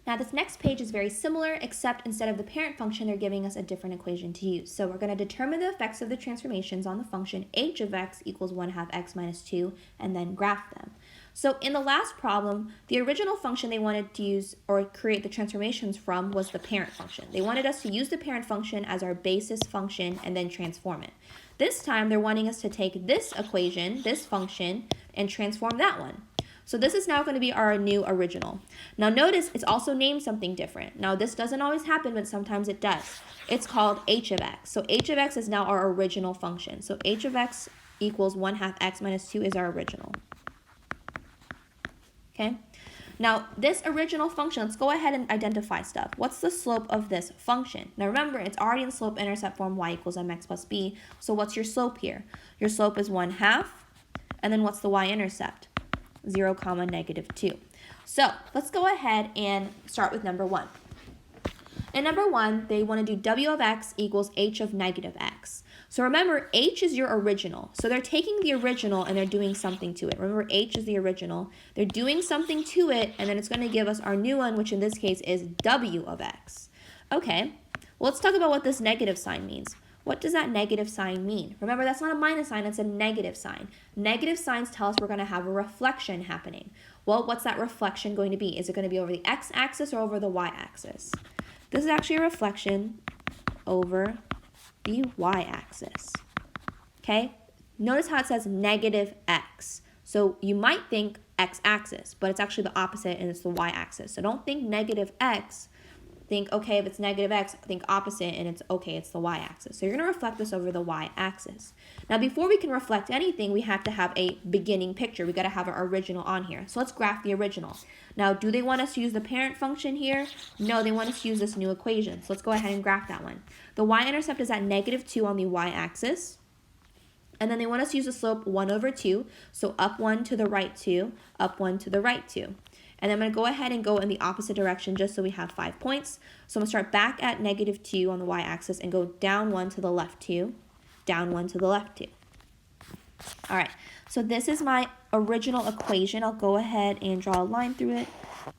Now this next page is very similar, except instead of the parent function, they're giving us a different equation to use. So we're going to determine the effects of the transformations on the function h of x equals 1/2 x minus 2, and then graph them. So in the last problem, the original function they wanted to use or create the transformations from was the parent function. They wanted us to use the parent function as our basis function and then transform it. This time they're wanting us to take this equation, this function, and transform that one. So this is now going to be our new original. Now notice it's also named something different. Now this doesn't always happen, but sometimes it does. It's called h of x. So h of x is now our original function. So h of x equals 1/2 x minus 2 is our original. Okay? Now this original function, let's go ahead and identify stuff. What's the slope of this function? Now remember, it's already in slope-intercept form, y equals mx plus b. So what's your slope here? Your slope is 1/2. And then what's the y-intercept? 0, -2. So let's go ahead and start with number 1. In number 1, they want to do w of x equals h of -x. So remember, h is your original. So they're taking the original and they're doing something to it. Remember, h is the original. They're doing something to it, and then it's going to give us our new one, which in this case is w of x. Okay, well, let's talk about what this negative sign means. What does that negative sign mean? Remember, that's not a minus sign, it's a negative sign. Negative signs tell us we're going to have a reflection happening. Well, what's that reflection going to be? Is it going to be over the x-axis or over the y-axis? This is actually a reflection over the y-axis. Okay? Notice how it says negative x. So you might think x-axis, but it's actually the opposite and it's the y-axis. So don't think negative x. Think, okay, if it's negative x, think opposite, and it's okay, it's the y-axis. So you're going to reflect this over the y-axis. Now, before we can reflect anything, we have to have a beginning picture. We got to have our original on here. So let's graph the original. Now, do they want us to use the parent function here? No, they want us to use this new equation. So let's go ahead and graph that one. The y-intercept is at -2 on the y-axis. And then they want us to use the slope 1/2. So up 1 to the right 2, up 1 to the right 2. And I'm going to go ahead and go in the opposite direction just so we have 5 points. So I'm going to start back at -2 on the y-axis and go down 1 to the left 2, down 1 to the left 2. All right, so this is my original equation. I'll go ahead and draw a line through it.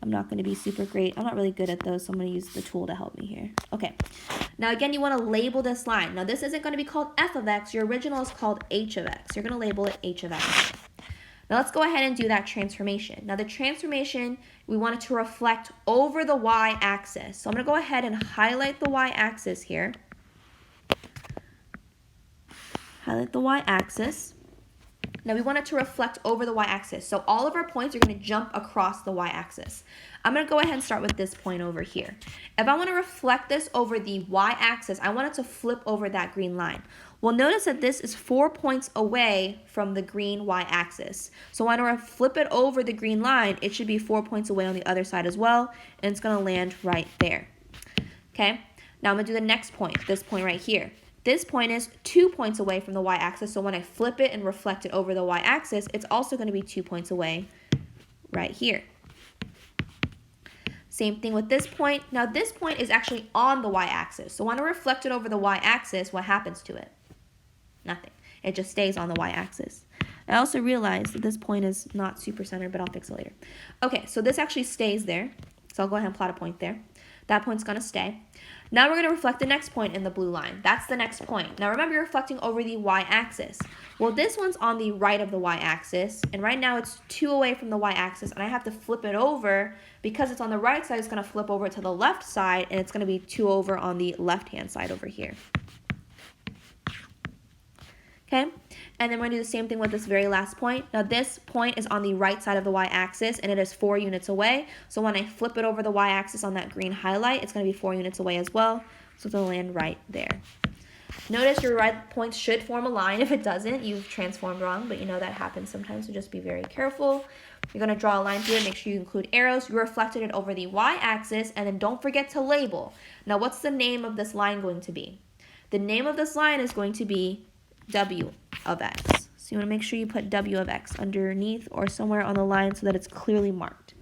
I'm not going to be super great. I'm not really good at those, so I'm going to use the tool to help me here. Okay, now again, you want to label this line. Now this isn't going to be called f of x. Your original is called h of x. You're going to label it h of x. Now let's go ahead and do that transformation. Now the transformation, we want it to reflect over the y-axis. So I'm going to go ahead and highlight the y-axis here. Highlight the y-axis. Now we want it to reflect over the y-axis. So all of our points are going to jump across the y-axis. I'm going to go ahead and start with this point over here. If I want to reflect this over the y-axis, I want it to flip over that green line. Well, notice that this is 4 points away from the green y-axis. So when I flip it over the green line, it should be 4 points away on the other side as well, and it's going to land right there. Okay, now I'm going to do the next point, this point right here. This point is 2 points away from the y-axis, so when I flip it and reflect it over the y-axis, it's also going to be 2 points away right here. Same thing with this point. Now this point is actually on the y-axis, so when I reflect it over the y-axis, what happens to it? Nothing. It just stays on the y-axis. I also realized that this point is not super centered, but I'll fix it later. Okay, so this actually stays there. So I'll go ahead and plot a point there. That point's going to stay. Now we're going to reflect the next point in the blue line. That's the next point. Now remember, you're reflecting over the y-axis. Well, this one's on the right of the y-axis, and right now it's 2 away from the y-axis, and I have to flip it over. Because it's on the right side, it's going to flip over to the left side, and it's going to be 2 over on the left-hand side over here. Okay, and then we're going to do the same thing with this very last point. Now this point is on the right side of the y-axis, and it is 4 units away. So when I flip it over the y-axis on that green highlight, it's going to be 4 units away as well. So it'll land right there. Notice your right points should form a line. If it doesn't, you've transformed wrong, but you know that happens sometimes, so just be very careful. You're going to draw a line through it, make sure you include arrows. You reflected it over the y-axis, and then don't forget to label. Now what's the name of this line going to be? The name of this line is going to be W of x. So you want to make sure you put W of x underneath or somewhere on the line so that it's clearly marked.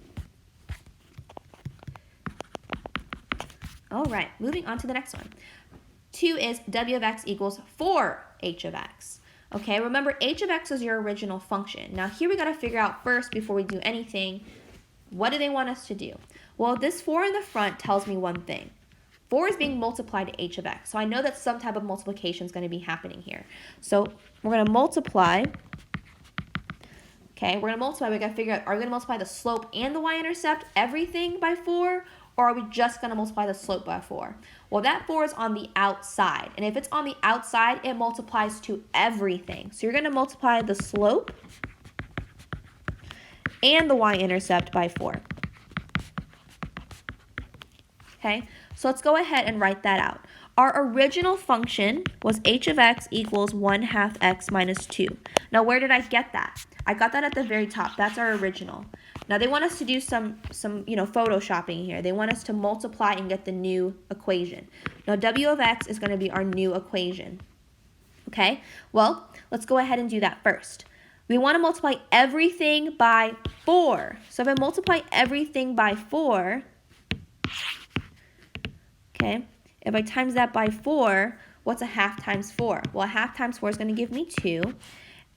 All right, moving on to the next one. 2 is W of x equals 4h of x. Okay, remember h of x is your original function. Now here we got to figure out first, before we do anything, what do they want us to do? Well, this 4 in the front tells me one thing. 4 is being multiplied to h of x. So I know that some type of multiplication is going to be happening here. So we're going to multiply. Okay, we're going to multiply. We got to figure out, are we going to multiply the slope and the y-intercept, everything by 4? Or are we just going to multiply the slope by 4? Well, that 4 is on the outside. And if it's on the outside, it multiplies to everything. So you're going to multiply the slope and the y-intercept by 4. Okay, so let's go ahead and write that out. Our original function was h of x equals 1/2 x minus 2. Now, where did I get that? I got that at the very top. That's our original. Now, they want us to do some photoshopping here. They want us to multiply and get the new equation. Now, w of x is going to be our new equation. Okay, well, let's go ahead and do that first. We want to multiply everything by 4. So if I multiply everything by 4, okay, if I times that by 4, what's a half times 4? Well, a half times 4 is going to give me 2.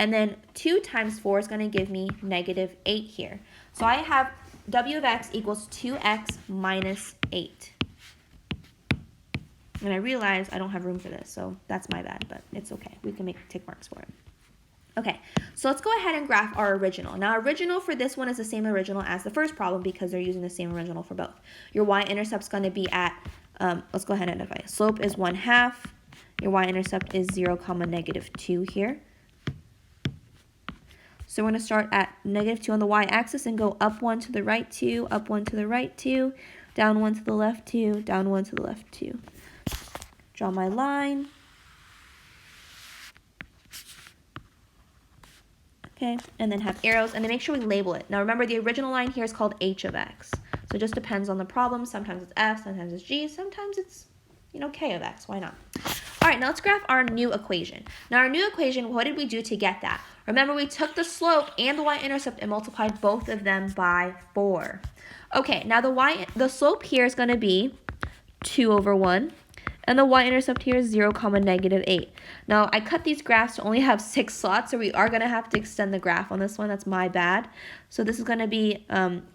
And then 2 times 4 is going to give me negative 8 here. So I have w of x equals 2x minus 8. And I realize I don't have room for this, so that's my bad, but it's okay. We can make tick marks for it. Okay, so let's go ahead and graph our original. Now, our original for this one is the same original as the first problem because they're using the same original for both. Your y-intercept is going to be at, let's go ahead and identify. Slope is 1/2. Your y-intercept is 0, negative 2 here. So we're going to start at negative 2 on the y-axis and go up 1 to the right 2, up 1 to the right 2, down 1 to the left 2, down 1 to the left 2. Draw my line. Okay, and then have arrows, and then make sure we label it. Now remember, the original line here is called h of x. So it just depends on the problem. Sometimes it's f, sometimes it's g, sometimes it's, k of x. Why not? All right, now let's graph our new equation. Now our new equation, what did we do to get that? Remember, we took the slope and the y-intercept and multiplied both of them by 4. Okay, now the slope here is going to be 2 over 1. And the y-intercept here is 0, negative 8. Now, I cut these graphs to only have 6 slots, so we are going to have to extend the graph on this one. That's my bad. So this is going to be,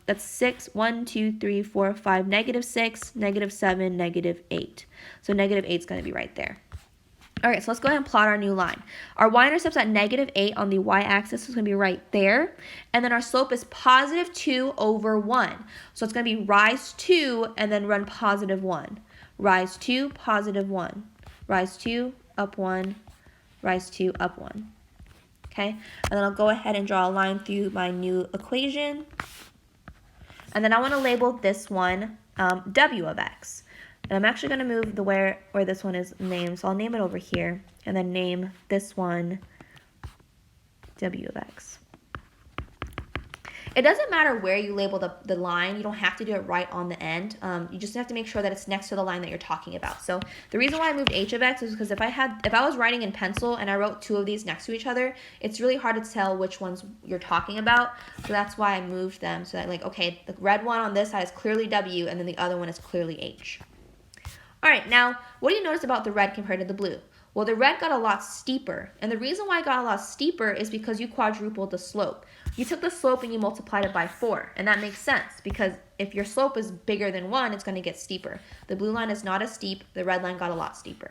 that's 6, 1, 2, 3, 4, 5, negative 6, negative 7, negative 8. So negative 8 is going to be right there. All right, so let's go ahead and plot our new line. Our y-intercept's at negative 8 on the y-axis, so it's going to be right there. And then our slope is positive 2 over 1. So it's going to be rise 2 and then run positive 1. Rise 2, positive 1. Rise 2, up 1. Rise 2, up 1. Okay, and then I'll go ahead and draw a line through my new equation. And then I want to label this one w of x. And I'm actually going to move the where this one is named. So I'll name it over here and then name this one w of x. It doesn't matter where you label the line. You don't have to do it right on the end. You just have to make sure that it's next to the line that you're talking about. So the reason why I moved h of x is because if I was writing in pencil and I wrote 2 of these next to each other, it's really hard to tell which ones you're talking about. So that's why I moved them so that, like, okay, the red one on this side is clearly w and then the other one is clearly h. All right, now, what do you notice about the red compared to the blue? Well, the red got a lot steeper. And the reason why it got a lot steeper is because you quadrupled the slope. You took the slope and you multiplied it by 4. And that makes sense because if your slope is bigger than 1, it's going to get steeper. The blue line is not as steep. The red line got a lot steeper.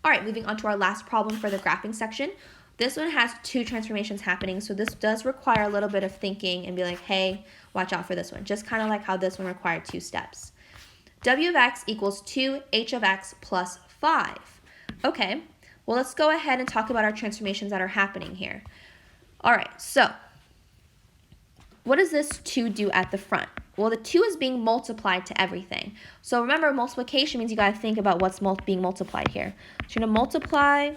All right, moving on to our last problem for the graphing section. This one has 2 transformations happening, so this does require a little bit of thinking and be like, hey, watch out for this one. Just kind of like how this one required 2 steps. W of x equals 2h of x plus 5. Okay, well, let's go ahead and talk about our transformations that are happening here. All right, so what does this 2 do at the front? Well, the 2 is being multiplied to everything. So remember, multiplication means you got to think about what's being multiplied here. So you're going to multiply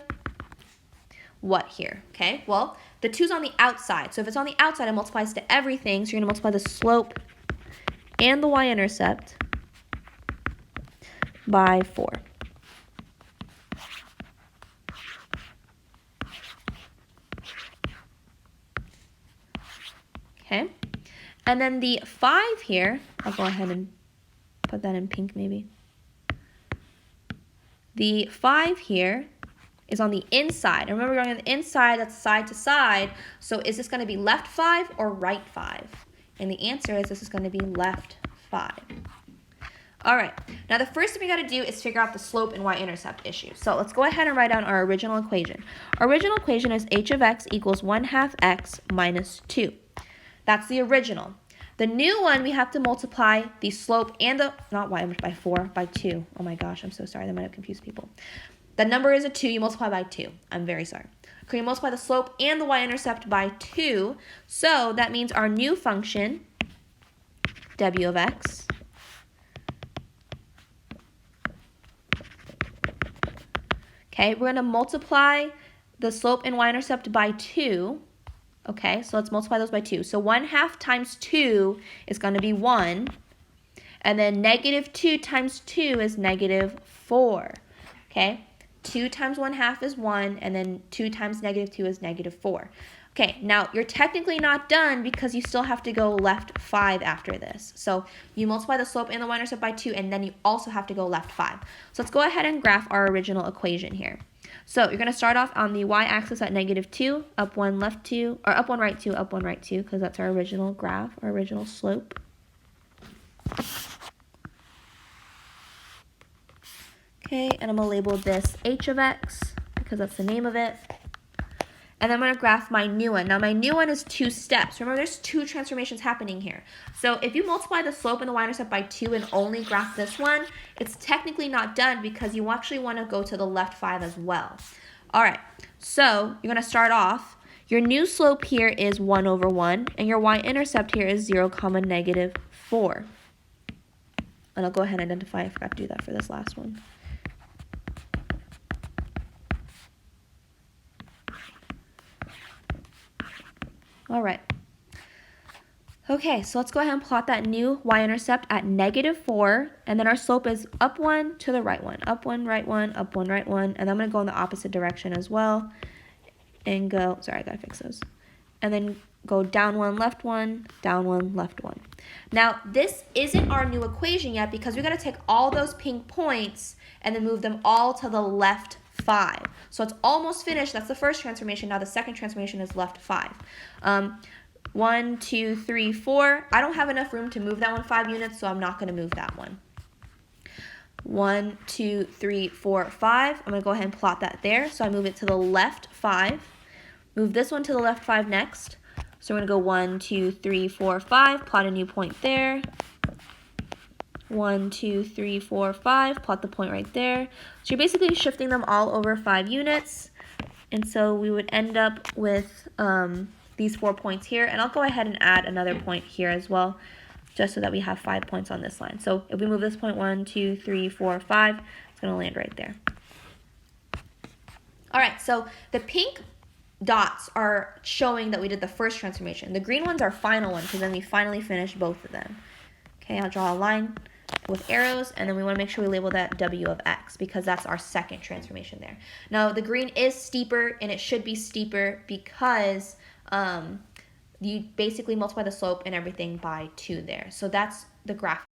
what here, okay? Well, the 2's on the outside. So if it's on the outside, it multiplies to everything. So you're going to multiply the slope and the y-intercept by 4. Okay, and then the 5 here, I'll go ahead and put that in pink maybe. The 5 here is on the inside. And remember, we're going on the inside, that's side to side. So is this going to be left 5 or right 5? And the answer is this is going to be left 5. All right, now the first thing we got to do is figure out the slope and y-intercept issue. So let's go ahead and write down our original equation. Our original equation is h of x equals 1/2 x minus 2. That's the original. The new one, we have to multiply the slope and the, not y by 4, by 2. Oh my gosh, I'm so sorry. That might have confused people. The number is a 2. You multiply by 2. I'm very sorry. Okay, you multiply the slope and the y-intercept by 2. So that means our new function, w of x, okay, we're going to multiply the slope and y-intercept by 2. Okay, so let's multiply those by 2. So 1/2 times 2 is going to be 1. And then negative 2 times 2 is negative 4. Okay, 2 times 1/2 is 1. And then 2 times negative 2 is negative 4. Okay, now you're technically not done because you still have to go left 5 after this. So you multiply the slope and the y-intercept by 2, and then you also have to go left 5. So let's go ahead and graph our original equation here. So you're going to start off on the y-axis at negative 2, up 1, left 2, or up 1, right 2, up 1, right 2, because that's our original graph, our original slope. Okay, and I'm going to label this h of x, because that's the name of it. And then I'm going to graph my new one. Now my new one is 2 steps. Remember, there's 2 transformations happening here. So if you multiply the slope and the y-intercept by 2 and only graph this one, it's technically not done because you actually want to go to the left 5 as well. All right, so you're going to start off. Your new slope here is 1/1, and your y-intercept here is 0, negative 4. And I'll go ahead and identify. I forgot to do that for this last one. All right. Okay, so let's go ahead and plot that new y-intercept at negative 4, and then our slope is up 1 to the right 1, up 1, right 1, up 1, right 1, and I'm going to go in the opposite direction as well, and go, sorry, I got to fix those, and then go down 1, left 1, down 1, left 1. Now, this isn't our new equation yet because we got to take all those pink points and then move them all to the left 5. So it's almost finished. That's the first transformation. Now the second transformation is left 5. 1, 2, 3, 4. I don't have enough room to move that one 5 units, so I'm not going to move that one. 1, 2, 3, 4, 5. I'm going to go ahead and plot that there. So I move it to the left 5. Move this one to the left 5 next. So we're going to go 1, 2, 3, 4, 5. Plot a new point there. 1, 2, 3, 4, 5. Plot the point right there. So you're basically shifting them all over 5 units. And so we would end up with these 4 points here. And I'll go ahead and add another point here as well, just so that we have 5 points on this line. So if we move this point 1, 2, 3, 4, 5, it's going to land right there. All right, so the pink dots are showing that we did the first transformation. The green ones are final one because then we finally finished both of them. Okay, I'll draw a line with arrows, and then we want to make sure we label that w of x because that's our second transformation there. Now the green is steeper, and it should be steeper because you basically multiply the slope and everything by 2 there. So that's the graph.